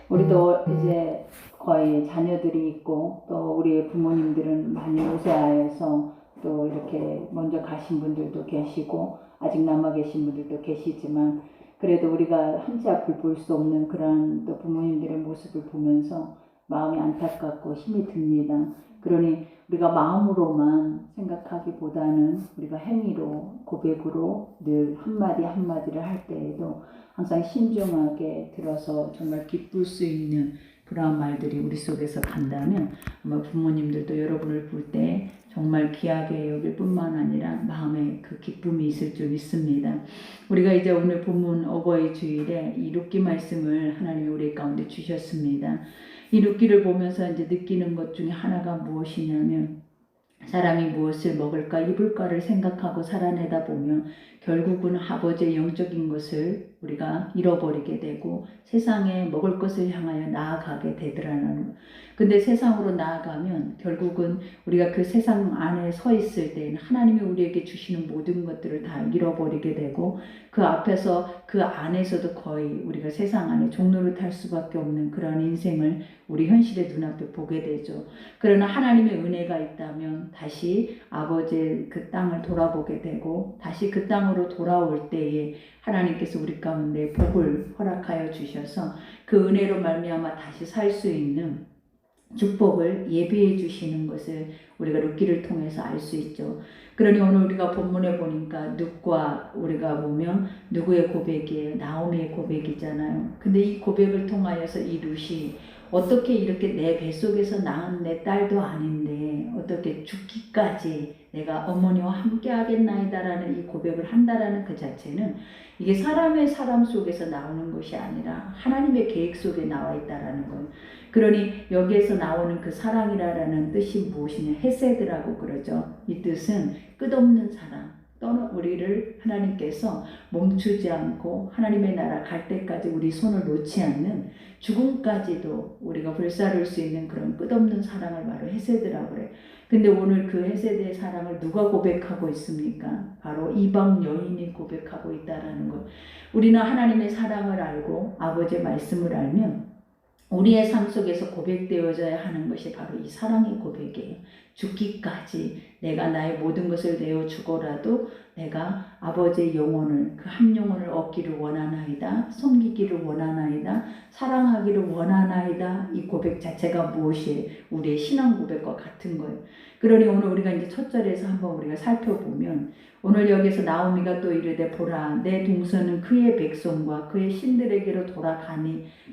우리도 이제 거의 자녀들이 있고 또 우리 부모님들은 많이 노쇠하여서 또 이렇게 먼저 가신 분들도 계시고 아직 남아 계신 분들도 계시지만 그래도 우리가 한치 앞을 볼 수 없는 그런 또 부모님들의 모습을 보면서 마음이 안타깝고 힘이 듭니다. 그러니 우리가 마음으로만 생각하기보다는 우리가 행위로 고백으로 늘 한마디 한마디를 할 때에도 항상 신중하게 들어서 정말 기쁠 수 있는 그러한 말들이 우리 속에서 간다면 아마 부모님들도 여러분을 볼 때 정말 귀하게 여길 뿐만 아니라 마음에 그 기쁨이 있을 줄 믿습니다. 우리가 이제 오늘 본문 어버이 주일에 이 룻기 말씀을 하나님이 우리 가운데 주셨습니다. 이 룻기를 보면서 이제 느끼는 것 중에 하나가 무엇이냐면 사람이 무엇을 먹을까 입을까를 생각하고 살아내다 보면 결국은 아버지의 영적인 것을 우리가 잃어버리게 되고 세상에 먹을 것을 향하여 나아가게 되더라는 것. 근데 세상으로 나아가면 결국은 우리가 그 세상 안에 서 있을 때는 하나님이 우리에게 주시는 모든 것들을 다 잃어버리게 되고 그 앞에서 그 안에서도 거의 우리가 세상 안에 종로를 탈 수밖에 없는 그런 인생을 우리 현실의 눈앞에 보게 되죠. 그러나 하나님의 은혜가 있다면 다시 아버지의 그 땅을 돌아보게 되고 다시 그 땅으로 돌아올 때에 하나님께서 우리 가운데 복을 허락하여 주셔서 그 은혜로 말미암아 다시 살 수 있는 축복을 예비해 주시는 것을 우리가 룻기를 통해서 알 수 있죠. 그러니 오늘 우리가 본문에 보니까 룻과 우리가 보면 누구의 고백이에요? 나오미의 고백이잖아요. 근데 이 고백을 통하여서 이 룻이 어떻게 이렇게 내 뱃속에서 낳은 내 딸도 아닌데 어떻게 죽기까지 내가 어머니와 함께 하겠나이다라는 이 고백을 한다라는 그 자체는 이게 사람의 삶 속에서 나오는 것이 아니라 하나님의 계획 속에 나와 있다라는 거예요. 그러니 여기에서 나오는 그 사랑이라는 뜻이 무엇이냐? 헤세드라고 그러죠. 이 뜻은 끝없는 사랑. 우리를 하나님께서 멈추지 않고 하나님의 나라 갈 때까지 우리 손을 놓지 않는 죽음까지도 우리가 불사를 수 있는 그런 끝없는 사랑을 바로 헤세드라고 그래요. 근데 오늘 그 헤세드의 사랑을 누가 고백하고 있습니까? 바로 이방 여인이 고백하고 있다라는 것. 우리는 하나님의 사랑을 알고 아버지의 말씀을 알면 우리의 삶 속에서 고백되어져야 하는 것이 바로 이 사랑의 고백이에요. 죽기까지 내가 나의 모든 것을 내어 주고라도 내가 아버지의 영혼을 그 한 영혼을 얻기를 원하나이다. 섬기기를 원하나이다. 사랑하기를 원하나이다. 이 고백 자체가 무엇이에요? 우리의 신앙 고백과 같은 거예요. 그러니 오늘 우리가 이제 첫 절에서 한번 우리가 살펴보면 오늘 여기서 나오미가 또 이르되 보라 내 동서는 그의 백성과 그의 신들에게로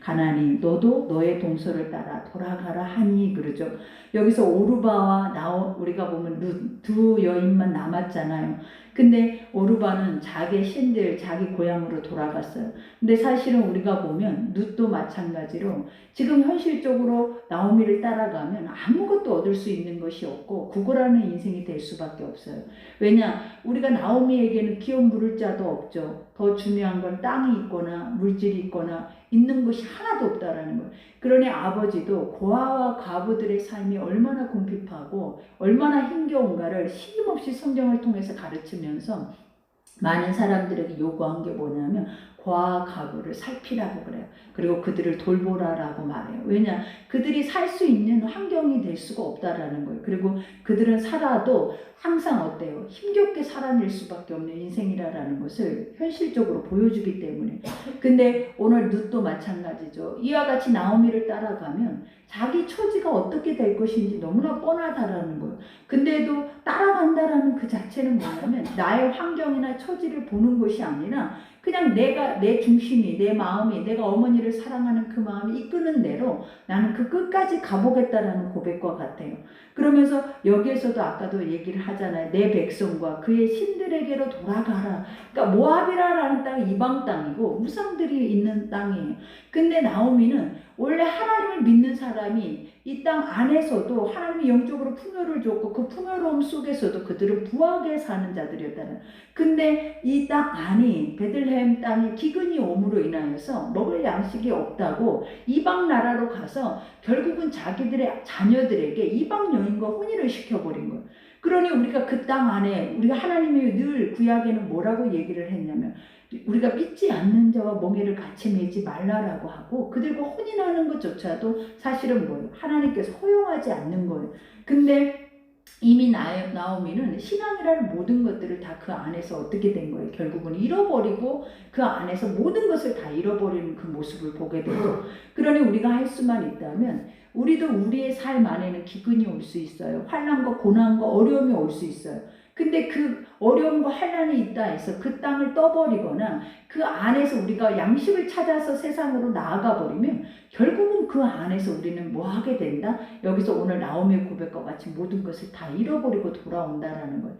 가나니 너도 너의 동서를 따라 돌아가라 하니 그러죠. 여기서 오르바와 우리가 보면 두 여인만 남았잖아요. 근데 오르바는 자기 신들 자기 고향으로 돌아갔어요. 근데 사실은 우리가 보면 룻도 마찬가지로 지금 현실적으로 나오미를 따라가면 아무것도 얻을 수 있는 것이 없고 구걸하는 인생이 될 수밖에 없어요. 왜냐? 우리가 나오미에게는 기업 물을 자도 없죠. 더 중요한 건 땅이 있거나 물질이 있거나 있는 것이 하나도 없다라는 거예요. 그러니 아버지도 고아와 과부들의 삶이 얼마나 궁핍하고 얼마나 힘겨운가를 쉼없이 성경을 통해서 가르치면서 많은 사람들에게 요구한 게 뭐냐면 고아와 과부를 살피라고 그래요. 그리고 그들을 돌보라라고 말해요. 왜냐? 그들이 살 수 있는 환경이 될 수가 없다라는 거예요. 그리고 그들은 살아도 항상 어때요? 힘겹게 살아낼 수밖에 없는 인생이라는 것을 현실적으로 보여주기 때문에. 근데 오늘 룻도 마찬가지죠. 이와 같이 나오미를 따라가면 자기 처지가 어떻게 될 것인지 너무나 뻔하다라는 거예요. 근데도 따라간다라는 그 자체는 뭐냐면 나의 환경이나 처지를 보는 것이 아니라 그냥 내 중심이, 내 마음이, 내가 어머니를 사랑하는 그 마음이 이끄는 대로 나는 그 끝까지 가보겠다라는 고백과 같아요. 그러면서 여기에서도 아까도 얘기를 하잖아요. 내 백성과 그의 신들에게로 돌아가라. 그러니까 모압이라는 땅이 이방 땅이고 무상들이 있는 땅이에요. 근데 나오미는 원래 하나님을 믿는 사람이 이 땅 안에서도 하나님이 영적으로 풍요를 줬고 그 풍요로움 속에서도 그들은 부하게 사는 자들이었다는. 근데 이 땅 안이 베들레헴 땅에 기근이 옴으로 인하여서 먹을 양식이 없다고 이방 나라로 가서 결국은 자기들의 자녀들에게 이방 여인과 혼인을 시켜버린 거예요. 그러니 우리가 그 땅 안에 우리가 하나님이 늘 구약에는 뭐라고 얘기를 했냐면 우리가 믿지 않는 자와 멍에를 같이 매지 말라라고 하고 그들과 혼인하는 것조차도 사실은 뭐예요? 하나님께서 허용하지 않는 거예요. 근데 이미 나오미는 신앙이라는 모든 것들을 다 그 안에서 어떻게 된 거예요? 결국은 잃어버리고 그 안에서 모든 것을 다 잃어버리는 그 모습을 보게 되죠. 그러니 우리가 할 수만 있다면 우리도 우리의 삶 안에는 기근이 올 수 있어요. 환난과 고난과 어려움이 올 수 있어요. 근데 그 어려움과 환난이 있다 해서 그 땅을 떠버리거나 그 안에서 우리가 양식을 찾아서 세상으로 나아가 버리면 결국은 그 안에서 우리는 뭐 하게 된다? 여기서 오늘 나오미의 고백과 같이 모든 것을 다 잃어버리고 돌아온다라는 거예요.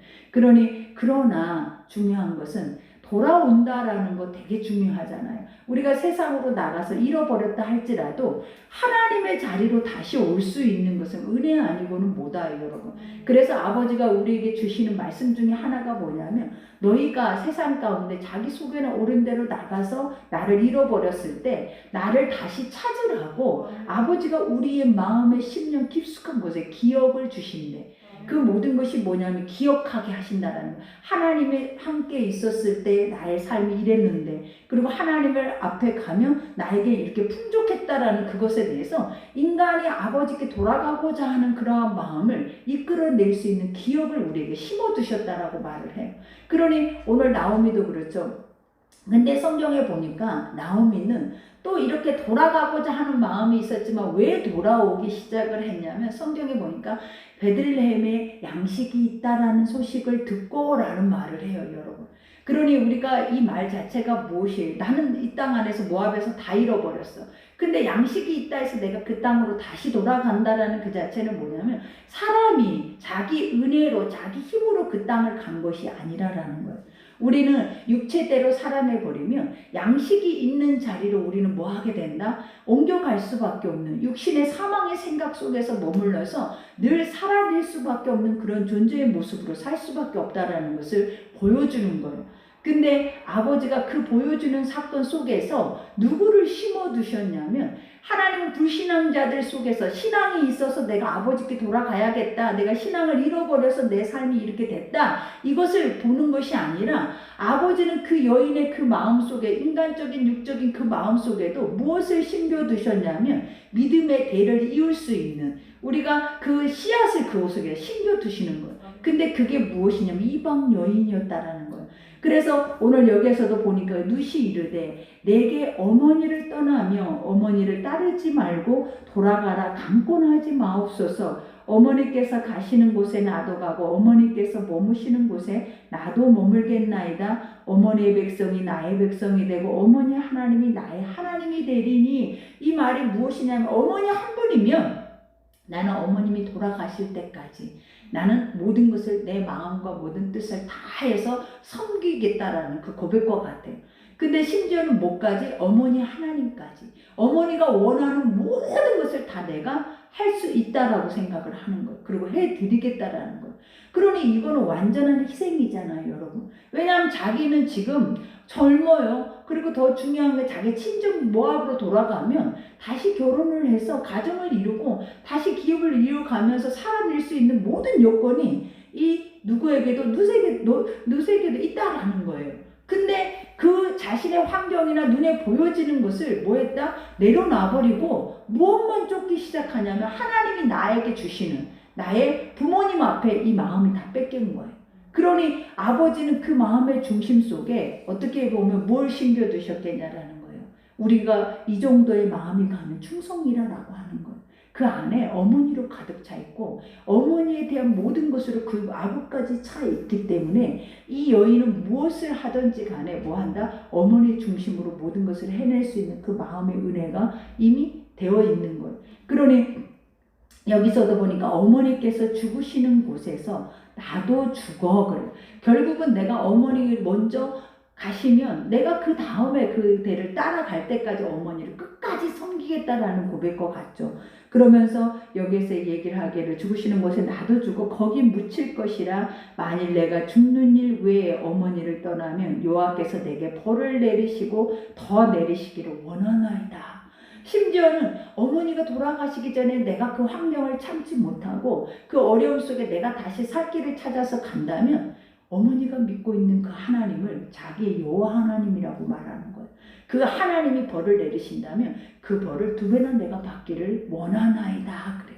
그러나 중요한 것은 돌아온다라는 거 되게 중요하잖아요. 우리가 세상으로 나가서 잃어버렸다 할지라도 하나님의 자리로 다시 올 수 있는 것은 은혜 아니고는 못와요, 여러분. 그래서 아버지가 우리에게 주시는 말씀 중에 하나가 뭐냐면 너희가 세상 가운데 자기 속에는 옳은 대로 나가서 나를 잃어버렸을 때 나를 다시 찾으라고 아버지가 우리의 마음의 심령 깊숙한 곳에 기억을 주신대. 그 모든 것이 뭐냐면 기억하게 하신다라는 거예요. 하나님이 함께 있었을 때 나의 삶이 이랬는데 그리고 하나님을 앞에 가면 나에게 이렇게 풍족했다라는 그것에 대해서 인간이 아버지께 돌아가고자 하는 그러한 마음을 이끌어낼 수 있는 기억을 우리에게 심어두셨다라고 말을 해요. 그러니 오늘 나오미도 그렇죠. 근데 성경에 보니까 나오미는 또 이렇게 돌아가고자 하는 마음이 있었지만 왜 돌아오기 시작을 했냐면 성경에 보니까 베들레헴에 양식이 있다라는 소식을 듣고라는 말을 해요, 여러분. 그러니 우리가 이 말 자체가 무엇이에요? 나는 이 땅 안에서 모압에서 다 잃어버렸어. 근데 양식이 있다 해서 내가 그 땅으로 다시 돌아간다라는 그 자체는 뭐냐면 사람이 자기 은혜로 자기 힘으로 그 땅을 간 것이 아니라라는 거예요. 우리는 육체대로 살아내버리면 양식이 있는 자리로 우리는 뭐 하게 된다? 옮겨갈 수밖에 없는 육신의 사망의 생각 속에서 머물러서 늘 살아낼 수밖에 없는 그런 존재의 모습으로 살 수밖에 없다라는 것을 보여주는 거예요. 근데 아버지가 그 보여주는 사건 속에서 누구를 심어두셨냐면 하나님은 불신앙자들 속에서 신앙이 있어서 내가 아버지께 돌아가야겠다. 내가 신앙을 잃어버려서 내 삶이 이렇게 됐다. 이것을 보는 것이 아니라 아버지는 그 여인의 그 마음속에 인간적인 육적인 그 마음속에도 무엇을 심겨두셨냐면 믿음의 대를 이을 수 있는 우리가 그 씨앗을 그 속에 심겨두시는 거예요. 근데 그게 무엇이냐면 이방 여인이었다라는 거예요. 그래서 오늘 여기에서도 보니까 누시 이르되 내게 어머니를 떠나며 어머니를 따르지 말고 돌아가라 강권하지 마옵소서. 어머니께서 가시는 곳에 나도 가고 어머니께서 머무시는 곳에 나도 머물겠나이다. 어머니의 백성이 나의 백성이 되고 어머니 하나님이 나의 하나님이 되리니 이 말이 무엇이냐면 어머니 한 분이면 나는 어머님이 돌아가실 때까지 나는 모든 것을 내 마음과 모든 뜻을 다 해서 섬기겠다라는 그 고백과 같아요. 근데 심지어는 뭐까지? 어머니 하나님까지. 어머니가 원하는 모든 것을 다 내가 할 수 있다라고 생각을 하는 거예요. 그리고 해드리겠다라는 거예요. 그러니 이거는 완전한 희생이잖아요, 여러분. 왜냐하면 자기는 지금 젊어요. 그리고 더 중요한 게 자기 친정 모압으로 돌아가면 다시 결혼을 해서 가정을 이루고 다시 기업을 이어가면서 살아낼 수 있는 모든 요건이 이 누구에게도 누세게도 있다라는 거예요. 근데 그 자신의 환경이나 눈에 보여지는 것을 뭐 했다? 내려놔버리고 무엇만 쫓기 시작하냐면 하나님이 나에게 주시는 나의 부모님 앞에 이 마음이 다 뺏긴 거예요. 그러니 아버지는 그 마음의 중심 속에 어떻게 보면 뭘 심겨두셨겠냐라는 거예요. 우리가 이 정도의 마음이 가면 충성이라고 하는 거예요. 그 안에 어머니로 가득 차 있고 어머니에 대한 모든 것으로 그 아부까지 차 있기 때문에 이 여인은 무엇을 하든지 간에 뭐 한다? 어머니 중심으로 모든 것을 해낼 수 있는 그 마음의 은혜가 이미 되어 있는 거예요. 그러니 여기서도 보니까 어머니께서 죽으시는 곳에서 나도 죽어. 그래. 결국은 내가 어머니를 먼저 가시면 내가 그 다음에 그 대를 따라갈 때까지 어머니를 끝까지 섬기겠다라는 고백과 같죠. 그러면서 여기서 얘기를 하기를 죽으시는 곳에 나도 죽어 거기 묻힐 것이라. 만일 내가 죽는 일 외에 어머니를 떠나면 여호와께서 내게 벌을 내리시고 더 내리시기를 원하나이다. 심지어는 어머니가 돌아가시기 전에 내가 그 환경을 참지 못하고 그 어려움 속에 내가 다시 살 길을 찾아서 간다면 어머니가 믿고 있는 그 하나님을 자기의 여호와 하나님이라고 말하는 거예요. 그 하나님이 벌을 내리신다면 그 벌을 2배나 내가 받기를 원하나이다 그래요.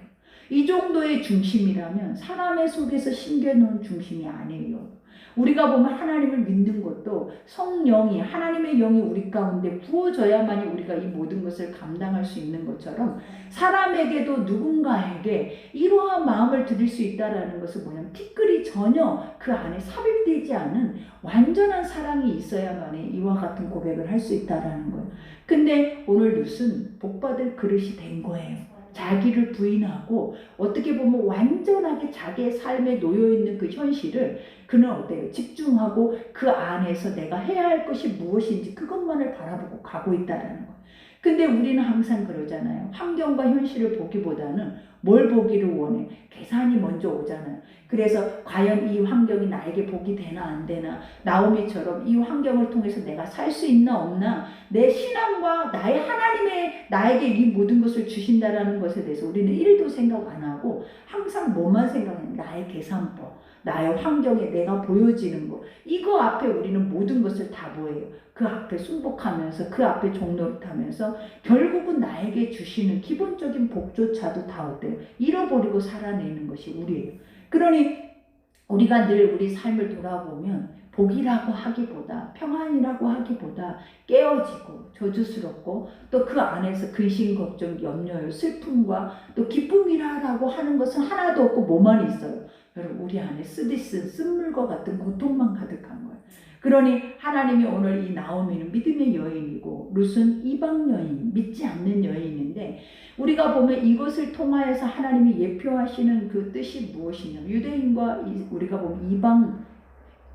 이 정도의 중심이라면 사람의 속에서 심겨놓은 중심이 아니에요. 우리가 보면 하나님을 믿는 것도 성령이, 하나님의 영이 우리 가운데 부어져야만이 우리가 이 모든 것을 감당할 수 있는 것처럼 사람에게도 누군가에게 이러한 마음을 드릴 수 있다는 것은 뭐냐면 티끌이 전혀 그 안에 삽입되지 않은 완전한 사랑이 있어야만이 이와 같은 고백을 할 수 있다는 거예요. 근데 오늘 룻은 복받을 그릇이 된 거예요. 자기를 부인하고 어떻게 보면 완전하게 자기의 삶에 놓여있는 그 현실을 그는 어때요? 집중하고 그 안에서 내가 해야 할 것이 무엇인지 그것만을 바라보고 가고 있다는 거예요. 근데 우리는 항상 그러잖아요. 환경과 현실을 보기보다는 뭘 보기를 원해? 계산이 먼저 오잖아요. 그래서 과연 이 환경이 나에게 복이 되나 안 되나, 나오미처럼 이 환경을 통해서 내가 살 수 있나 없나, 내 신앙과 나의 하나님의 나에게 이 모든 것을 주신다라는 것에 대해서 우리는 1도 생각 안 하고 항상 뭐만 생각하냐면 나의 계산법, 나의 환경에 내가 보여지는 것, 이거 앞에 우리는 모든 것을 다 뭐예요? 그 앞에 순복하면서 그 앞에 종노릇하면서 결국은 나에게 주시는 기본적인 복조차도 다 어때요? 잃어버리고 살아내는 것이 우리예요. 그러니 우리가 늘 우리 삶을 돌아보면 복이라고 하기보다, 평안이라고 하기보다 깨어지고 저주스럽고 또 그 안에서 근심, 걱정, 염려, 슬픔과 또 기쁨이라고 하는 것은 하나도 없고 뭐만 있어요? 여러분, 우리 안에 쓴물과 같은 고통만 가득한 거예요. 그러니 하나님이 오늘 이 나오미는 믿음의 여인이고 룻은 이방 여인, 믿지 않는 여인인데, 우리가 보면 이것을 통하여서 하나님이 예표하시는 그 뜻이 무엇이냐면, 유대인과 우리가 보면 이방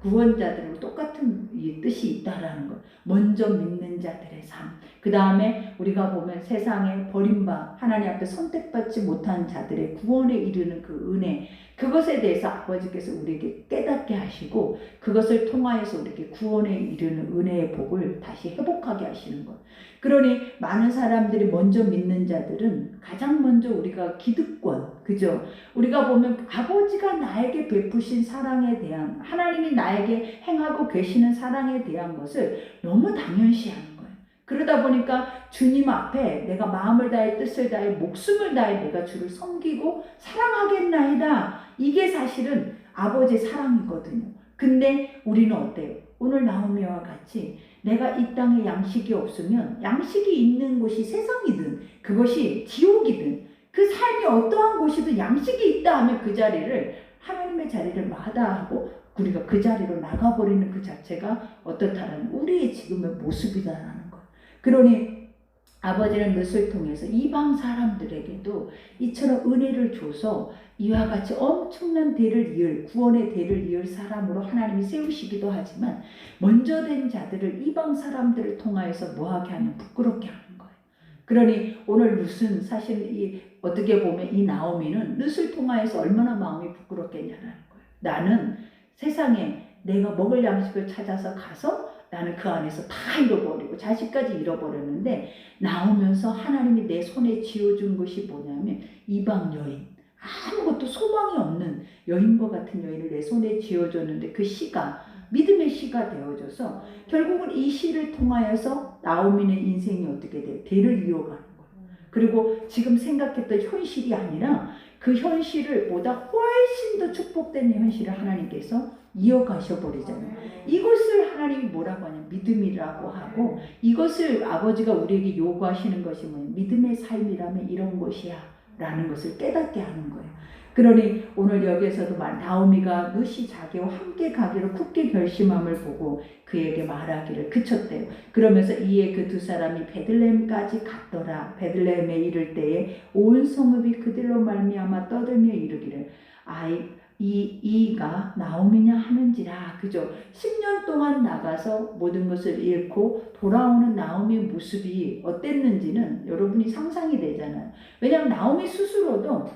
구원자들은 똑같은 이 뜻이 있다라는 것. 먼저 믿는 자들의 삶. 그 다음에 우리가 보면 세상에 버림받, 하나님 앞에 선택받지 못한 자들의 구원에 이르는 그 은혜, 그것에 대해서 아버지께서 우리에게 깨닫게 하시고 그것을 통하여서 우리에게 구원에 이르는 은혜의 복을 다시 회복하게 하시는 것. 그러니 많은 사람들이 먼저 믿는 자들은 가장 먼저 우리가 기득권, 그죠? 우리가 보면 아버지가 나에게 베푸신 사랑에 대한, 하나님이 나에게 행하고 계시는 사랑에 대한 것을 너무 당연시하는 거예요. 그러다 보니까 주님 앞에 내가 마음을 다해 뜻을 다해 목숨을 다해 내가 주를 섬기고 사랑하겠나이다. 이게 사실은 아버지의 사랑이거든요. 근데 우리는 어때요? 오늘 나오미와 같이 내가 이 땅에 양식이 없으면, 양식이 있는 곳이 세상이든 그것이 지옥이든 그 삶이 어떠한 곳이든 양식이 있다 하면 그 자리를, 하나님의 자리를 마다하고 우리가 그 자리로 나가버리는 그 자체가 어떻다라는 우리의 지금의 모습이다라는 것. 그러니 아버지는 룻을 통해서 이방 사람들에게도 이처럼 은혜를 줘서 이와 같이 엄청난 대를 이을, 구원의 대를 이을 사람으로 하나님이 세우시기도 하지만, 먼저 된 자들을, 이방 사람들을 통하여서 뭐하게 하면 부끄럽게 하는 거예요. 그러니 오늘 룻은 사실 어떻게 보면 이 나오미는 룻을 통하여서 얼마나 마음이 부끄럽겠냐는 거예요. 나는 세상에 내가 먹을 양식을 찾아서 가서 나는 그 안에서 다 잃어버리고 자식까지 잃어버렸는데, 나오면서 하나님이 내 손에 쥐어준 것이 뭐냐면 이방 여인, 아무것도 소망이 없는 여인과 같은 여인을 내 손에 쥐어줬는데 그 씨가 믿음의 씨가 되어져서 결국은 이 씨를 통하여서 나오미의 인생이 어떻게 돼요? 대를 이어가는 거예요. 그리고 지금 생각했던 현실이 아니라 그 현실을 보다 훨씬 더 축복된 현실을 하나님께서 이어가셔 버리잖아요. 이것을 하나님이 뭐라고 하냐면 믿음이라고 하고, 이것을 아버지가 우리에게 요구하시는 것이 뭐냐면 믿음의 삶이라면 이런 것이야 라는 것을 깨닫게 하는 거예요. 그러니 오늘 여기에서도 나오미가 룻이 자기와 함께 가기로 굳게 결심함을 보고 그에게 말하기를 그쳤대요. 그러면서 이에 그 두 사람이 베들레헴까지 갔더라. 베들레헴에 이를 때에 온 성읍이 그들로 말미암아 떠들며 이르기를 이가 나오미냐 하는지라. 그죠? 10년 동안 나가서 모든 것을 잃고 돌아오는 나오미의 모습이 어땠는지는 여러분이 상상이 되잖아요. 왜냐하면 나오미 스스로도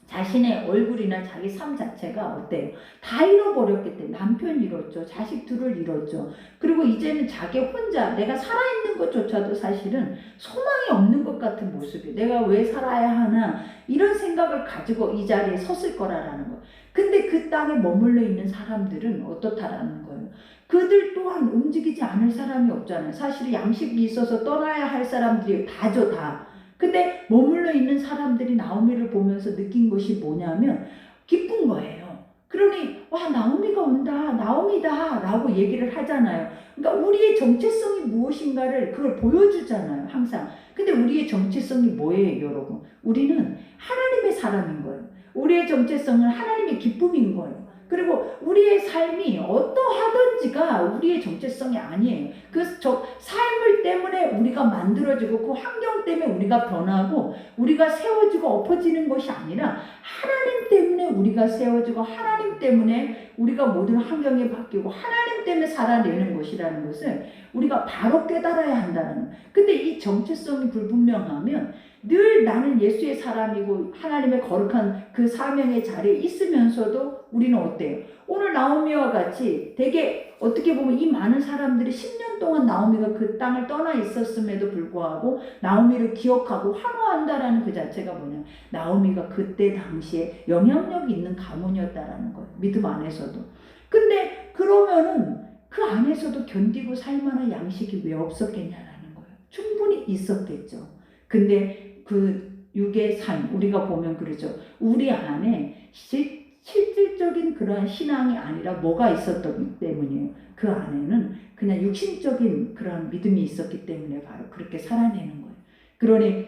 자신의 얼굴이나 자기 삶 자체가 어때요? 다 잃어버렸기 때문에 남편 잃었죠. 자식 둘을 잃었죠. 그리고 이제는 자기 혼자 내가 살아있는 것조차도 사실은 소망이 없는 것 같은 모습이, 내가 왜 살아야 하나 이런 생각을 가지고 이 자리에 섰을 거라는 거. 근데 그 땅에 머물러 있는 사람들은 어떻다라는 거예요. 그들 또한 움직이지 않을 사람이 없잖아요. 사실 양식이 있어서 떠나야 할 사람들이 다죠, 다. 근데 머물러 있는 사람들이 나오미를 보면서 느낀 것이 뭐냐면 기쁜 거예요. 그러니 와, 나오미가 온다, 나오미다 라고 얘기를 하잖아요. 그러니까 우리의 정체성이 무엇인가를 그걸 보여주잖아요, 항상. 근데 우리의 정체성이 뭐예요, 여러분? 우리는 하나님의 사람인 거예요. 우리의 정체성은 하나님의 기쁨인 거예요. 그리고 우리의 삶이 어떠하든지가 우리의 정체성이 아니에요. 그 삶을 때문에 우리가 만들어지고 그 환경 때문에 우리가 변하고 우리가 세워지고 엎어지는 것이 아니라 하나님 때문에 우리가 세워지고 하나님 때문에 우리가 모든 환경이 바뀌고 하나님 때문에 살아내는 것이라는 것을 우리가 바로 깨달아야 한다는 거예요. 근데 이 정체성이 불분명하면 늘 나는 예수의 사람이고 하나님의 거룩한 그 사명의 자리에 있으면서도 우리는 어때요? 오늘 나오미와 같이 되게 어떻게 보면 이 많은 사람들이 10년 동안 나오미가 그 땅을 떠나 있었음에도 불구하고 나오미를 기억하고 환호한다라는 그 자체가 뭐냐? 나오미가 그때 당시에 영향력이 있는 가문이었다라는 거예요. 믿음 안에서도. 근데 그러면은 그 안에서도 견디고 살만한 양식이 왜 없었겠냐라는 거예요. 충분히 있었겠죠. 근데 그 육의 삶, 우리가 보면 그러죠. 우리 안에 실질적인 그러한 신앙이 아니라 뭐가 있었기 때문이에요. 그 안에는 그냥 육신적인 그런 믿음이 있었기 때문에 바로 그렇게 살아내는 거예요. 그러니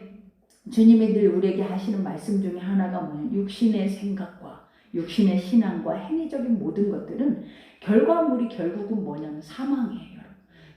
주님이 늘 우리에게 하시는 말씀 중에 하나가 뭐냐면 육신의 생각과 육신의 신앙과 행위적인 모든 것들은 결과물이 결국은 뭐냐면 사망이에요.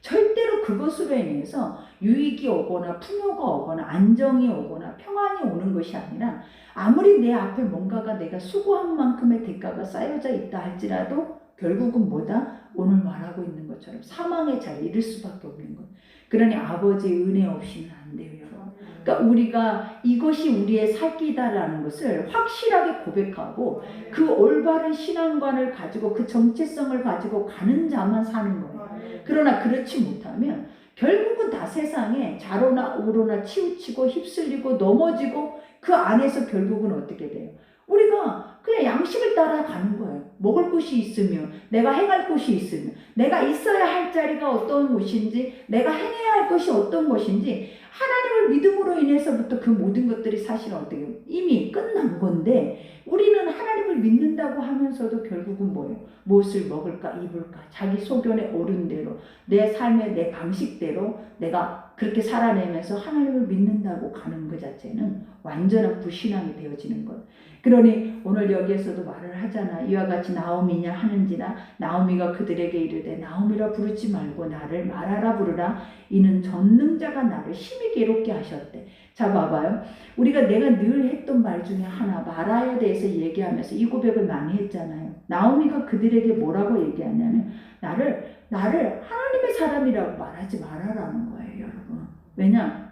절대로 그것으로 인해서 유익이 오거나 풍요가 오거나 안정이 오거나 평안이 오는 것이 아니라 아무리 내 앞에 뭔가가 내가 수고한 만큼의 대가가 쌓여져 있다 할지라도 결국은 뭐다? 오늘 말하고 있는 것처럼 사망의 자리에 이를 수밖에 없는 것. 그러니 아버지의 은혜 없이는 안 돼요, 여러분. 그러니까 우리가 이것이 우리의 살 길이다라는 것을 확실하게 고백하고 그 올바른 신앙관을 가지고 그 정체성을 가지고 가는 자만 사는 거예요. 그러나 그렇지 못하면 결국은 다 세상에 좌로나 우로나 치우치고 휩쓸리고 넘어지고 그 안에서 결국은 어떻게 돼요? 우리가 그냥 양식을 따라가는 거예요. 먹을 것이 있으면, 내가 행할 것이 있으면, 내가 있어야 할 자리가 어떤 곳인지, 내가 행해야 할 것이 어떤 것인지 하나님을 믿음으로 인해서부터 그 모든 것들이 사실 어떻게 이미 끝난 건데 우리는 하나님을 믿는다고 하면서도 결국은 뭐예요? 무엇을 먹을까 입을까 자기 소견에 오른 대로 내 삶의 내 방식대로 내가 그렇게 살아내면서 하나님을 믿는다고 가는 것 자체는 완전한 불신앙이 되어지는 것. 그러니 오늘 여기에서도 말을 하잖아. 이와 같이 나오미냐 하는지나 나오미가 그들에게 이르되 나오미라 부르지 말고 나를 마라라 부르라. 이는 전능자가 나를 심히 괴롭게 하셨대. 자 봐봐요. 우리가 내가 늘 했던 말 중에 하나 마라에 대해서 얘기하면서 이 고백을 많이 했잖아요. 나오미가 그들에게 뭐라고 얘기하냐면 나를 하나님의 사람이라고 말하지 말아라는 거예요, 여러분. 왜냐?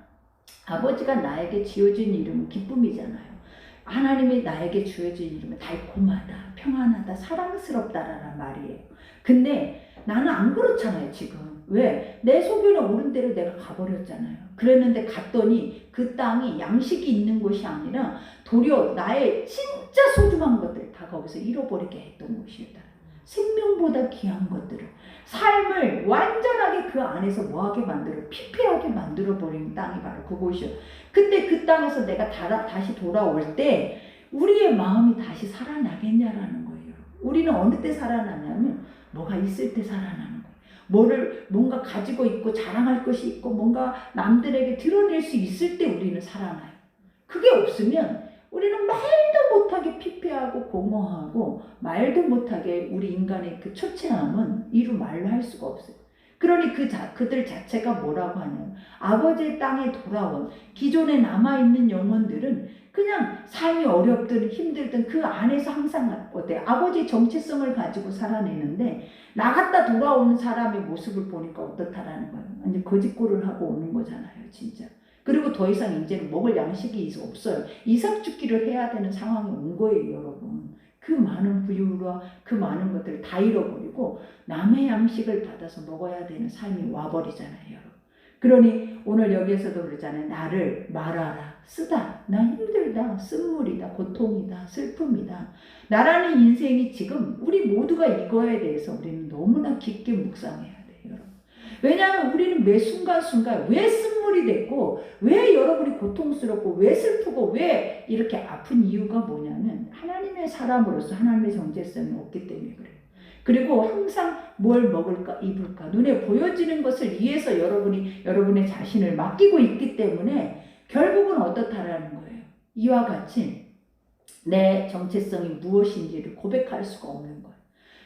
아버지가 나에게 지어준 이름은 기쁨이잖아요. 하나님이 나에게 주어진 이름은 달콤하다, 평안하다, 사랑스럽다라는 말이에요. 근데 나는 안 그렇잖아요, 지금. 왜? 내 소견에 오른 대로 내가 가버렸잖아요. 그랬는데 갔더니 그 땅이 양식이 있는 곳이 아니라 도리어 나의 진짜 소중한 것들을 다 거기서 잃어버리게 했던 곳이었다. 생명보다 귀한 것들을, 삶을 완전하게 그 안에서 뭐하게 만들어, 피폐하게 만들어버린 땅이 바로 그곳이요. 근데 그 땅에서 내가 다시 돌아올 때 우리의 마음이 다시 살아나겠냐라는 거예요. 우리는 어느 때 살아나냐면 뭐가 있을 때 살아나는 거예요. 뭔가 가지고 있고 자랑할 것이 있고 뭔가 남들에게 드러낼 수 있을 때 우리는 살아나요. 그게 없으면 우리는 말도 못하게 피폐하고 공허하고 말도 못하게 우리 인간의 그 초췌함은 이루 말로 할 수가 없어요. 그러니 그들 자체가 뭐라고 하냐면 아버지의 땅에 돌아온 기존에 남아있는 영혼들은 그냥 삶이 어렵든 힘들든 그 안에서 항상 어때? 아버지의 정체성을 가지고 살아내는데 나갔다 돌아오는 사람의 모습을 보니까 어떻다라는 거예요. 완전 거짓골을 하고 오는 거잖아요, 진짜. 그리고 더 이상 이제는 먹을 양식이 없어요. 이삭 죽기를 해야 되는 상황이 온 거예요, 여러분. 그 많은 부유와 그 많은 것들을 다 잃어버리고 남의 양식을 받아서 먹어야 되는 삶이 와버리잖아요, 여러분. 그러니 오늘 여기에서도 그러잖아요. 나를 말하라. 쓰다. 나 힘들다. 쓴물이다. 고통이다. 슬픔이다. 나라는 인생이 지금 우리 모두가 이거에 대해서 우리는 너무나 깊게 묵상해야 돼요. 여러분. 왜냐하면 우리는 매 순간순간 왜 쓴물이 됐고 왜 여러분이 고통스럽고 왜 슬프고 왜 이렇게 아픈 이유가 뭐냐면 하나님의 사람으로서 하나님의 정체성이 없기 때문에 그래요. 그리고 항상 뭘 먹을까 입을까 눈에 보여지는 것을 위해서 여러분의 자신을 맡기고 있기 때문에 결국은 어떻다라는 거예요. 이와 같이 내 정체성이 무엇인지를 고백할 수가 없는 거예요.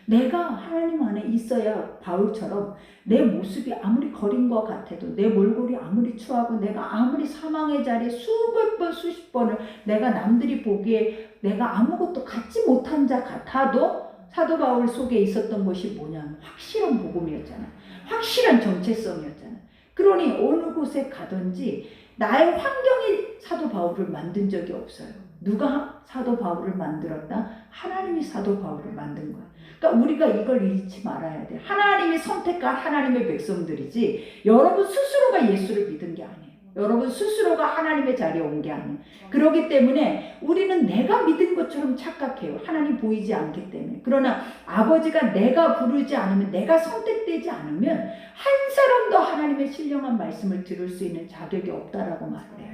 내가 하나님 안에 있어야 바울처럼 내 모습이 아무리 거린 것 같아도 내 몰골이 아무리 추하고 내가 아무리 사망의 자리에 수백 번 수십 번을 내가 남들이 보기에 내가 아무것도 갖지 못한 자 같아도 사도 바울 속에 있었던 것이 뭐냐면 확실한 복음이었잖아요. 확실한 정체성이었잖아요. 그러니 어느 곳에 가든지 나의 환경이 사도 바울을 만든 적이 없어요. 누가 사도 바울을 만들었다? 하나님이 사도 바울을 만든 거야. 그러니까 우리가 이걸 잊지 말아야 돼. 하나님이 선택한 하나님의 백성들이지 여러분 스스로가 예수를 믿은 게 아니에요. 여러분 스스로가 하나님의 자리에 온 게 아니에요. 그렇기 때문에 우리는 내가 믿은 것처럼 착각해요. 하나님 보이지 않기 때문에. 그러나 아버지가 내가 부르지 않으면 내가 선택되지 않으면 한 사람도 하나님의 신령한 말씀을 들을 수 있는 자격이 없다라고 말해요.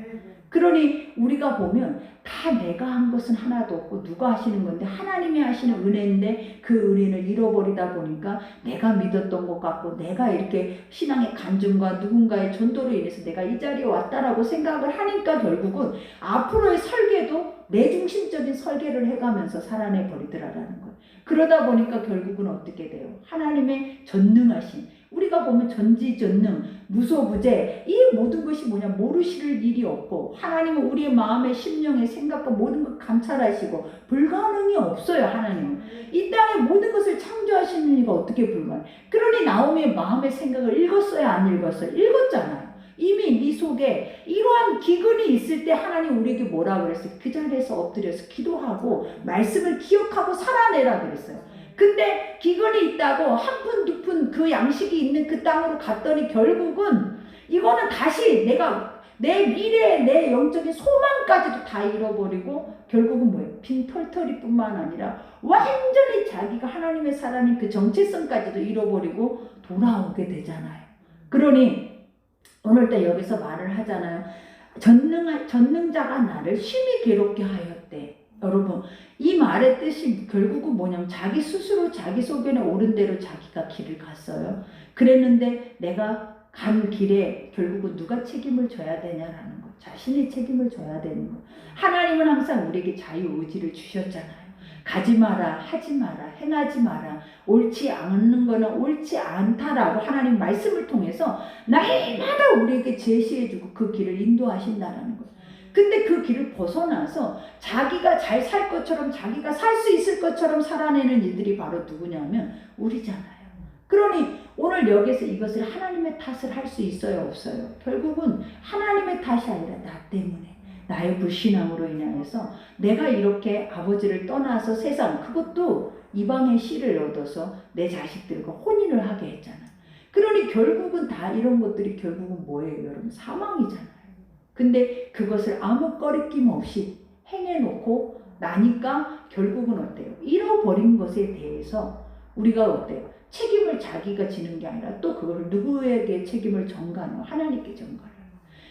그러니 우리가 보면 다 내가 한 것은 하나도 없고 누가 하시는 건데 하나님이 하시는 은혜인데 그 은혜를 잃어버리다 보니까 내가 믿었던 것 같고 내가 이렇게 신앙의 간증과 누군가의 전도로 인해서 내가 이 자리에 왔다라고 생각을 하니까 결국은 앞으로의 설계도 내중심적인 설계를 해가면서 살아내 버리더라라는 거예요. 그러다 보니까 결국은 어떻게 돼요? 하나님의 전능하신 우리가 보면 전지전능, 무소부재 이 모든 것이 뭐냐 모르실 일이 없고 하나님은 우리의 마음의 심령의 생각과 모든 걸 감찰하시고 불가능이 없어요. 하나님은 이 땅의 모든 것을 창조하시는 이가 어떻게 불가능해? 그러니 나오미의 마음의 생각을 읽었어요? 안 읽었어요? 읽었잖아요. 이미 네 속에 이러한 기근이 있을 때 하나님 우리에게 뭐라 그랬어요? 그 자리에서 엎드려서 기도하고 말씀을 기억하고 살아내라 그랬어요. 근데 기근이 있다고 한 푼 두 푼 그 양식이 있는 그 땅으로 갔더니 결국은 이거는 다시 내가 내 미래 내 영적인 소망까지도 다 잃어버리고 결국은 뭐예요? 빈털터리뿐만 아니라 완전히 자기가 하나님의 사람인 그 정체성까지도 잃어버리고 돌아오게 되잖아요. 그러니 오늘 때 여기서 말을 하잖아요. 전능자가 나를 심히 괴롭게 하였대. 여러분 이 말의 뜻이 결국은 뭐냐면 자기 스스로 자기 소견에 옳은 대로 자기가 길을 갔어요. 그랬는데 내가 간 길에 결국은 누가 책임을 져야 되냐라는 거. 자신이 책임을 져야 되는 거. 하나님은 항상 우리에게 자유의지를 주셨잖아요. 가지 마라, 하지 마라, 행하지 마라, 옳지 않는 거는 옳지 않다라고 하나님 말씀을 통해서 날마다 우리에게 제시해주고 그 길을 인도하신다라는 거예요. 근데 그 길을 벗어나서 자기가 잘 살 것처럼 자기가 살 수 있을 것처럼 살아내는 이들이 바로 누구냐면 우리잖아요. 그러니 오늘 여기서 이것을 하나님의 탓을 할 수 있어요? 없어요? 결국은 하나님의 탓이 아니라 나 때문에 나의 불신앙으로 인하여서 내가 이렇게 아버지를 떠나서 세상 그것도 이방의 씨를 얻어서 내 자식들과 혼인을 하게 했잖아. 그러니 결국은 다 이런 것들이 결국은 뭐예요? 여러분 사망이잖아요. 근데 그것을 아무 꺼리낌 없이 행해놓고 나니까 결국은 어때요? 잃어버린 것에 대해서 우리가 어때요? 책임을 자기가 지는 게 아니라 또 그걸 누구에게 책임을 전가하는 하나님께 전가해요.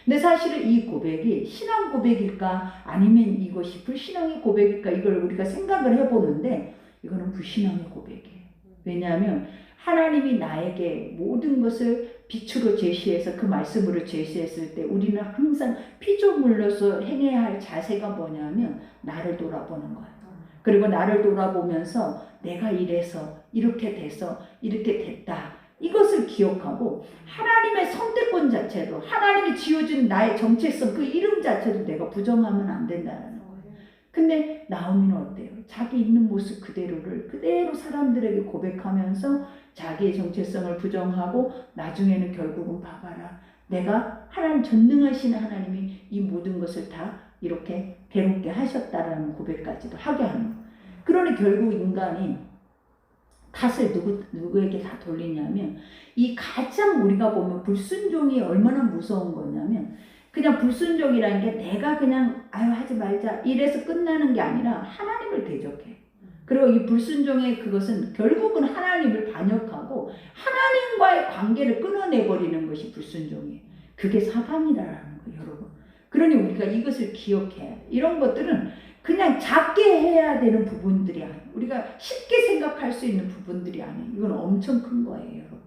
근데 사실은 이 고백이 신앙 고백일까 아니면 이것이 불신앙의 고백일까 이걸 우리가 생각을 해보는데 이거는 불신앙의 고백이에요. 왜냐하면 하나님이 나에게 모든 것을 빛으로 제시해서 그 말씀으로 제시했을 때 우리는 항상 피조물로서 행해야 할 자세가 뭐냐면 나를 돌아보는 거예요. 그리고 나를 돌아보면서 내가 이래서 이렇게 돼서 이렇게 됐다. 이것을 기억하고 하나님의 선택권 자체도 하나님이 지어준 나의 정체성 그 이름 자체도 내가 부정하면 안 된다는 거예요. 근데 나오미는 어때요? 자기 있는 모습 그대로를 그대로 사람들에게 고백하면서 자기의 정체성을 부정하고 나중에는 결국은 봐봐라. 내가 하나님 전능하신 하나님이 이 모든 것을 다 이렇게 괴롭게 하셨다라는 고백까지도 하게 하는 거예요. 그러니 결국 인간이 탓을 누구에게 다 돌리냐면 이 가장 우리가 보면 불순종이 얼마나 무서운 거냐면 그냥 불순종이라는 게 내가 그냥 아유 하지 말자 이래서 끝나는 게 아니라 하나님을 대적해. 그리고 이 불순종의 그것은 결국은 하나님을 반역하고 하나님과의 관계를 끊어내버리는 것이 불순종이에요. 그게 사단이라는 거예요, 여러분. 그러니 우리가 이것을 기억해야 돼. 이런 것들은 그냥 작게 해야 되는 부분들이 아니에요. 우리가 쉽게 생각할 수 있는 부분들이 아니에요. 이건 엄청 큰 거예요, 여러분.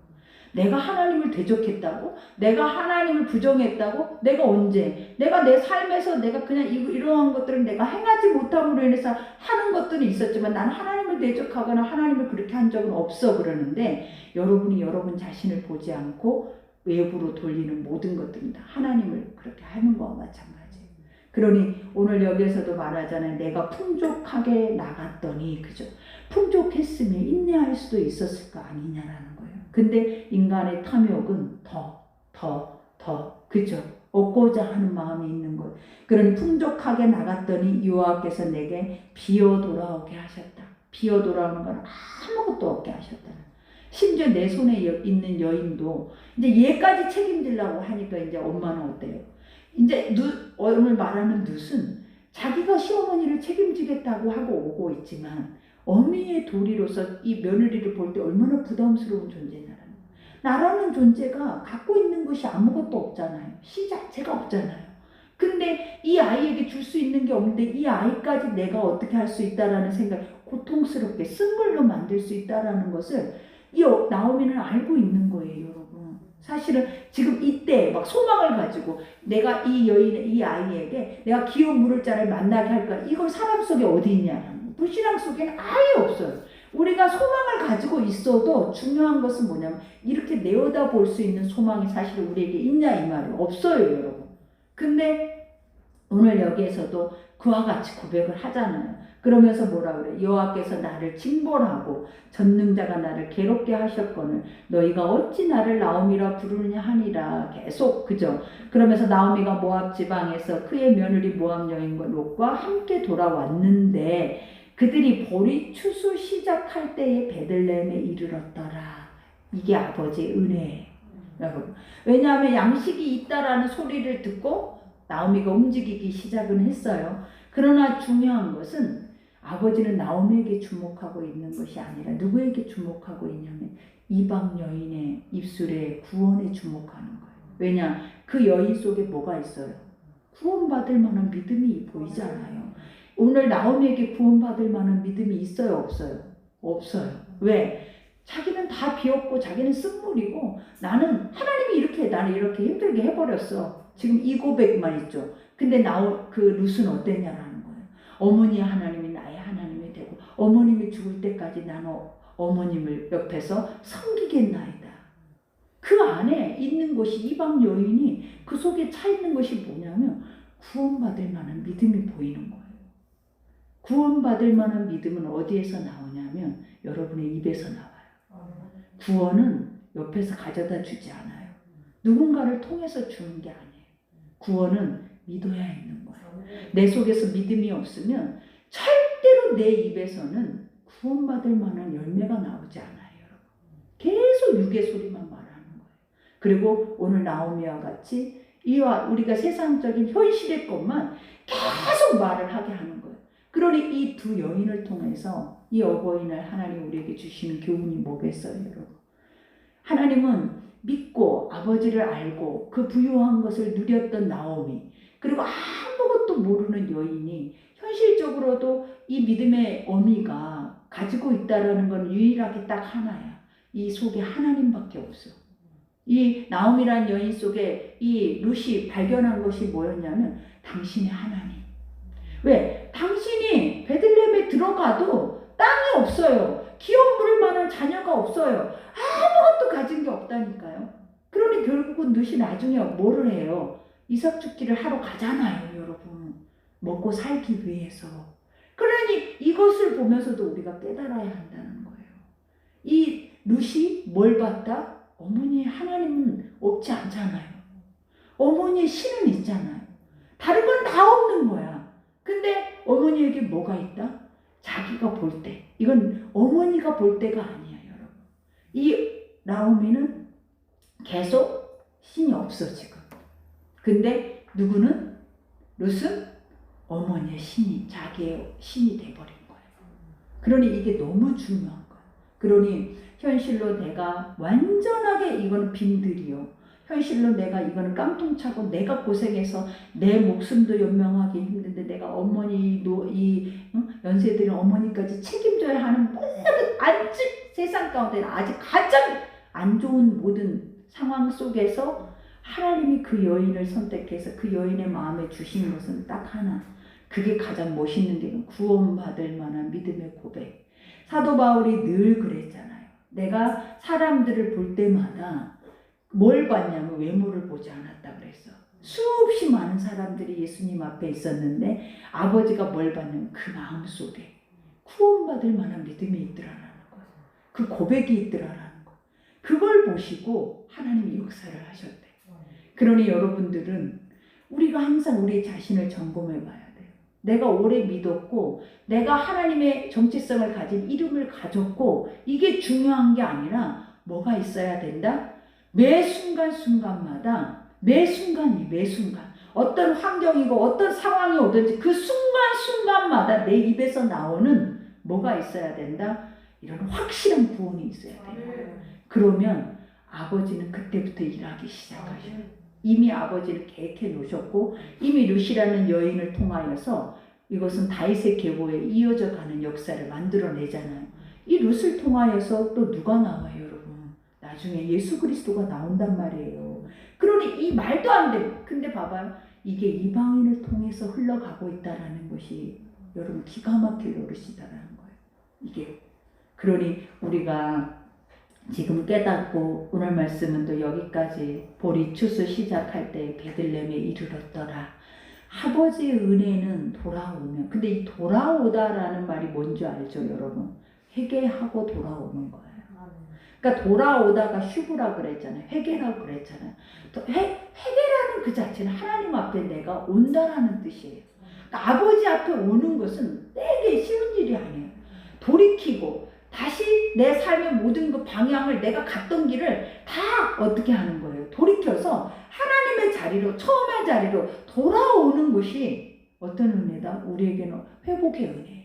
내가 하나님을 대적했다고? 내가 하나님을 부정했다고? 내가 언제? 내가 내 삶에서 내가 그냥 이러한 것들은 내가 행하지 못함으로 인해서 하는 것들이 있었지만 나는 하나님을 대적하거나 하나님을 그렇게 한 적은 없어 그러는데 여러분이 여러분 자신을 보지 않고 외부로 돌리는 모든 것들은 다 하나님을 그렇게 하는 거와 마찬가지예요. 그러니 오늘 여기에서도 말하잖아요. 내가 풍족하게 나갔더니 그죠? 풍족했으면 인내할 수도 있었을 거 아니냐라는 거예요. 근데 인간의 탐욕은 더 그죠? 얻고자 하는 마음이 있는 것. 그러니 풍족하게 나갔더니 여호와께서 내게 비어 돌아오게 하셨다. 비어 돌아오는 건 아무것도 없게 하셨다. 심지어 내 손에 있는 여인도 이제 얘까지 책임지려고 하니까 이제 엄마는 어때요? 이제 오늘 말하는 룻은 자기가 시어머니를 책임지겠다고 하고 오고 있지만 어미의 도리로서 이 며느리를 볼 때 얼마나 부담스러운 존재냐라는 거예요. 나라는 존재가 갖고 있는 것이 아무것도 없잖아요. 시 자체가 없잖아요. 근데 이 아이에게 줄 수 있는 게 없는데 이 아이까지 내가 어떻게 할 수 있다라는 생각, 고통스럽게 쓴물로 만들 수 있다라는 것을 이 나오미는 알고 있는 거예요, 여러분. 사실은 지금 이때 막 소망을 가지고 내가 이 아이에게 내가 기어 물을 자를 만나게 할까? 이걸 사람 속에 어디 있냐는 거. 불신앙 속에는 아예 없어요. 우리가 소망을 가지고 있어도 중요한 것은 뭐냐면 이렇게 내어다 볼 수 있는 소망이 사실 우리에게 있냐 이 말이에요. 없어요, 여러분. 근데 오늘 여기에서도 그와 같이 고백을 하잖아요. 그러면서 뭐라 그래? 여호와께서 나를 징벌하고 전능자가 나를 괴롭게 하셨거늘 너희가 어찌 나를 나오미라 부르느냐 하니라. 계속 그죠? 그러면서 나오미가 모압 지방에서 그의 며느리 모압 여인과 롯과 함께 돌아왔는데 그들이 보리 추수 시작할 때에 베들레헴에 이르렀더라. 이게 아버지의 은혜예요, 여러분. 왜냐하면 양식이 있다라는 소리를 듣고 나오미가 움직이기 시작은 했어요. 그러나 중요한 것은 아버지는 나오미에게 주목하고 있는 것이 아니라 누구에게 주목하고 있냐면 이방 여인의 입술에 구원에 주목하는 거예요. 왜냐? 그 여인 속에 뭐가 있어요? 구원받을 만한 믿음이 보이잖아요. 오늘 나오미에게 구원받을 만한 믿음이 있어요? 없어요? 없어요. 왜? 자기는 다 비었고 자기는 쓴물이고 나는 하나님이 이렇게 나를 이렇게 힘들게 해버렸어. 지금 이 고백만 있죠. 근데 그 룻은 어땠냐라는 거예요. 어머니의 하나님이 나의 하나님이 되고 어머님이 죽을 때까지 나는 어머님을 옆에서 섬기겠나이다. 그 안에 있는 것이 이방 여인이 그 속에 차 있는 것이 뭐냐면 구원받을 만한 믿음이 보이는 거예요. 구원받을 만한 믿음은 어디에서 나오냐면 여러분의 입에서 나와요. 구원은 옆에서 가져다 주지 않아요. 누군가를 통해서 주는 게 아니에요. 구원은 믿어야 있는 거예요. 내 속에서 믿음이 없으면 절대로 내 입에서는 구원받을 만한 열매가 나오지 않아요, 여러분. 계속 육의 소리만 말하는 거예요. 그리고 오늘 나오미와 같이 이와 우리가 세상적인 현실의 것만 계속 말을 하게 하는 거예요. 그러니 이 두 여인을 통해서 이 어버이날 하나님 우리에게 주시는 교훈이 뭐겠어요, 여러분? 하나님은 믿고 아버지를 알고 그 부유한 것을 누렸던 나오미, 그리고 아무것도 모르는 여인이 현실적으로도 이 믿음의 어미가 가지고 있다라는 건 유일하게 딱 하나야. 이 속에 하나님밖에 없어. 이 나오미란 여인 속에 이 룻이 발견한 것이 뭐였냐면 당신의 하나님. 왜? 당신이 베들레헴에 들어가도 땅이 없어요. 기업 물을 만한 자녀가 없어요. 아무것도 가진 게 없다니까요. 그러니 결국은 룻이 나중에 뭐를 해요? 이삭 죽기를 하러 가잖아요, 여러분. 먹고 살기 위해서. 그러니 이것을 보면서도 우리가 깨달아야 한다는 거예요. 이 룻이 뭘 봤다? 어머니의 하나님은 없지 않잖아요. 어머니의 신은 있잖아요. 다른 건 다 없는 거야. 근데 어머니에게 뭐가 있다? 자기가 볼 때. 이건 어머니가 볼 때가 아니야. 이 나오미는 계속 신이 없어 지금. 근데 누구는? 룻은 어머니의 신이, 자기의 신이 돼버린 거예요. 그러니 이게 너무 중요한 거예요. 그러니 현실로 내가 완전하게 이거는 빈들이요. 현실로 내가 이거는 깡통차고 내가 고생해서 내 목숨도 연명하기 힘든데 내가 어머니 연세들은 어머니까지 책임져야 하는 모든 아직 세상 가운데 아직 가장 안 좋은 모든 상황 속에서 하나님이 그 여인을 선택해서 그 여인의 마음에 주신 것은 딱 하나. 그게 가장 멋있는 게 구원받을 만한 믿음의 고백. 사도 바울이 늘 그랬잖아요. 내가 사람들을 볼 때마다 뭘 봤냐면 외모를 보지 않았다 그랬어. 수없이 많은 사람들이 예수님 앞에 있었는데 아버지가 뭘 봤냐면 그 마음 속에 구원받을 만한 믿음이 있더라라는 거예요. 그 고백이 있더라라는 거예요. 그걸 보시고 하나님이 역사를 하셨대. 그러니 여러분들은 우리가 항상 우리 자신을 점검해 봐야 돼요. 내가 오래 믿었고 내가 하나님의 정체성을 가진 이름을 가졌고 이게 중요한 게 아니라 뭐가 있어야 된다? 매 순간순간마다 매 순간 어떤 환경이고 어떤 상황이 오든지 그 순간순간마다 내 입에서 나오는 뭐가 있어야 된다? 이런 확실한 구원이 있어야 돼요. 그러면 아버지는 그때부터 일하기 시작하셔요. 이미 아버지를 계획해 놓으셨고 이미 룻이라는 여인을 통하여서 이것은 다윗의 계보에 이어져 가는 역사를 만들어내잖아요. 이 룻을 통하여서 또 누가 나와요, 여러분? 나중에 예수 그리스도가 나온단 말이에요. 그러니 이 말도 안 돼. 근데 봐봐요. 이게 이방인을 통해서 흘러가고 있다라는 것이 여러분 기가 막힐 노릇이다라는 거예요. 이게 그러니 우리가 지금 깨닫고 오늘 말씀은 또 여기까지 보리 추수 시작할 때 베들레헴에 이르렀더라. 아버지의 은혜는 돌아오면 근데 이 돌아오다라는 말이 뭔지 알죠 여러분? 회개하고 돌아오는 거예요. 그러니까 돌아오다가 슈브라 그랬잖아요. 회개라고 그랬잖아요. 회개라는 그 자체는 하나님 앞에 내가 온다라는 뜻이에요. 그러니까 아버지 앞에 오는 것은 되게 쉬운 일이 아니에요. 돌이키고 다시 내 삶의 모든 그 방향을 내가 갔던 길을 다 어떻게 하는 거예요? 돌이켜서 하나님의 자리로 처음의 자리로 돌아오는 것이 어떤 은혜다? 우리에게는 회복의 은혜예요.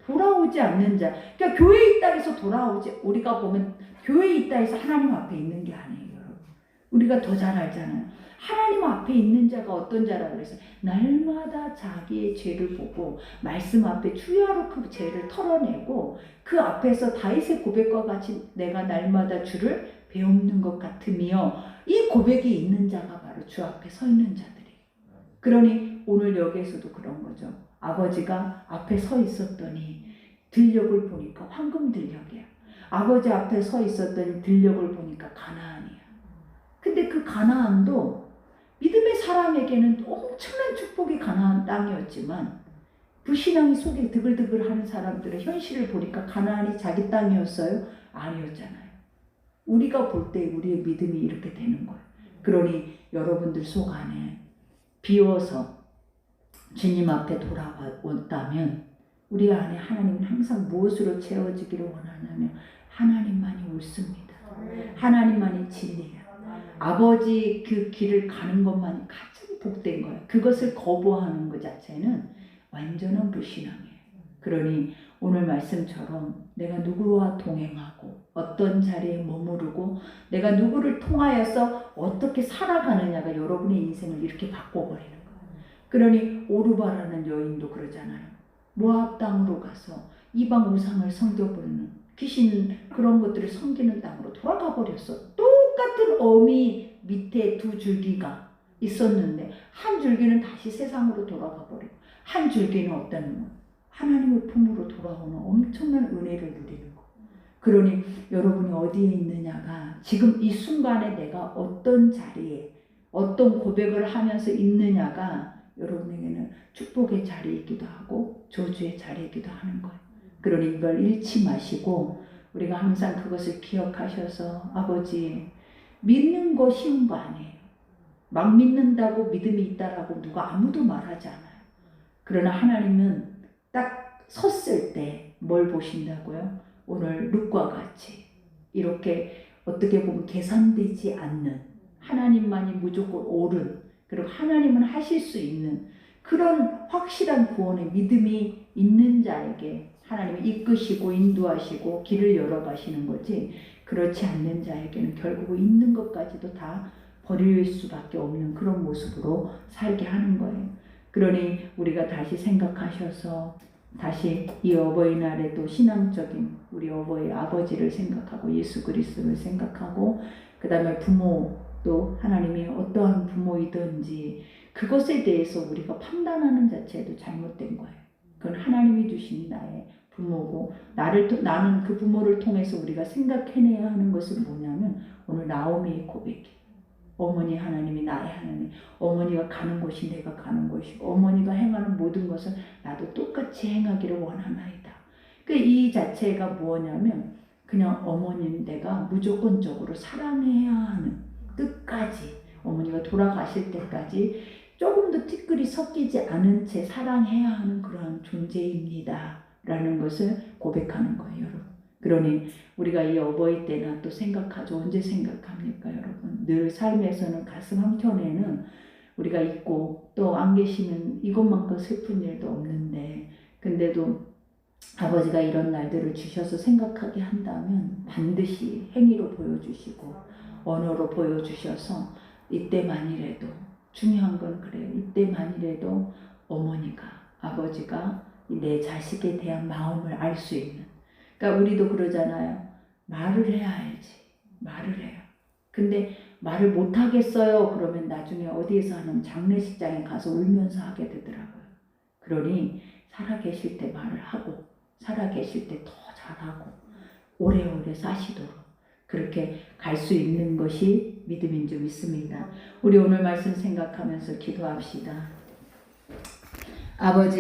돌아오지 않는 자. 그러니까 교회에 있다 해서 돌아오지. 우리가 보면 교회에 있다 해서 하나님 앞에 있는 게 아니에요. 여러분. 우리가 더 잘 알잖아요. 하나님 앞에 있는 자가 어떤 자라고 그래서 날마다 자기의 죄를 보고 말씀 앞에 주야로 그 죄를 털어내고 그 앞에서 다윗의 고백과 같이 내가 날마다 주를 배우는 것 같으며 이 고백이 있는 자가 바로 주 앞에 서 있는 자들이에요. 그러니 오늘 여기에서도 그런 거죠. 아버지가 앞에 서 있었더니 들녘을 보니까 황금 들녘이야. 아버지 앞에 서 있었더니 들녘을 보니까 가나안이야. 근데 그 가나안도 믿음의 사람에게는 엄청난 축복이 가나안 땅이었지만 불신앙이 속에 드글드글하는 사람들의 현실을 보니까 가나안이 자기 땅이었어요? 아니었잖아요. 우리가 볼 때 우리의 믿음이 이렇게 되는 거예요. 그러니 여러분들 속 안에 비워서 주님 앞에 돌아왔다면 우리 안에 하나님은 항상 무엇으로 채워지기를 원하냐면 하나님만이 옳습니다. 하나님만이 진리야. 아버지 그 길을 가는 것만이 가장 복된 거예요. 그것을 거부하는 것 자체는 완전한 불신앙이에요. 그러니 오늘 말씀처럼 내가 누구와 동행하고 어떤 자리에 머무르고 내가 누구를 통하여서 어떻게 살아가느냐가 여러분의 인생을 이렇게 바꿔버리는 거예요. 그러니 오르바라는 여인도 그러잖아요. 모압 땅으로 가서 이방 우상을 섬겨버리는 귀신 그런 것들을 섬기는 땅으로 돌아가 버렸어. 똑같은 어미 밑에 두 줄기가 있었는데 한 줄기는 다시 세상으로 돌아가 버리고 한 줄기는 어떤 하나님의 품으로 돌아오는 엄청난 은혜를 누리는 거. 그러니 여러분이 어디에 있느냐가 지금 이 순간에 내가 어떤 자리에 어떤 고백을 하면서 있느냐가 여러분에게는 축복의 자리이기도 하고 저주의 자리이기도 하는 거예요. 그러니 이걸 잃지 마시고 우리가 항상 그것을 기억하셔서 아버지 믿는 거 쉬운 거 아니에요. 막 믿는다고 믿음이 있다라고 누가 아무도 말하지 않아요. 그러나 하나님은 딱 섰을 때 뭘 보신다고요? 오늘 룻과 같이 이렇게 어떻게 보면 계산되지 않는, 하나님만이 무조건 옳은, 그리고 하나님은 하실 수 있는 그런 확실한 구원의 믿음이 있는 자에게 하나님이 이끄시고 인도하시고 길을 열어가시는 거지, 그렇지 않는 자에게는 결국 있는 것까지도 다 버릴 수밖에 없는 그런 모습으로 살게 하는 거예요. 그러니 우리가 다시 생각하셔서 다시 이 어버이날에도 신앙적인 우리 어버이 아버지를 생각하고 예수 그리스도를 생각하고, 그 다음에 부모도 하나님이 어떠한 부모이든지 그것에 대해서 우리가 판단하는 자체도 잘못된 거예요. 그건 하나님이 주신 나의 부모고, 나는 그 부모를 통해서 우리가 생각해내야 하는 것은 뭐냐면 오늘 나오미의 고백이에요. 어머니 하나님이 나의 하나님, 어머니가 가는 곳이 내가 가는 곳이고 어머니가 행하는 모든 것을 나도 똑같이 행하기를 원하나이다. 이 자체가 뭐냐면 그냥 어머니는 내가 무조건적으로 사랑해야 하는, 끝까지 어머니가 돌아가실 때까지 조금도 티끌이 섞이지 않은 채 사랑해야 하는 그러한 존재입니다 라는 것을 고백하는 거예요, 여러분. 그러니 우리가 이 어버이 때나 또 생각하죠. 언제 생각합니까, 여러분? 늘 삶에서는 가슴 한켠에는 우리가 있고 또 안 계시면 이것만큼 슬픈 일도 없는데, 근데도 아버지가 이런 날들을 주셔서 생각하게 한다면 반드시 행위로 보여주시고 언어로 보여주셔서 이때만이라도, 중요한 건 그래요. 이때만이라도 어머니가, 아버지가 내 자식에 대한 마음을 알 수 있는, 그러니까 우리도 그러잖아요. 말을 해야 알지. 말을 해요. 근데 말을 못 하겠어요. 그러면 나중에 어디에서 하는 장례식장에 가서 울면서 하게 되더라고요. 그러니 살아계실 때 말을 하고 살아계실 때 더 잘하고 오래오래 사시도록 그렇게 갈 수 있는 것이 믿음인 줄 믿습니다. 우리 오늘 말씀 생각하면서 기도합시다. 아버지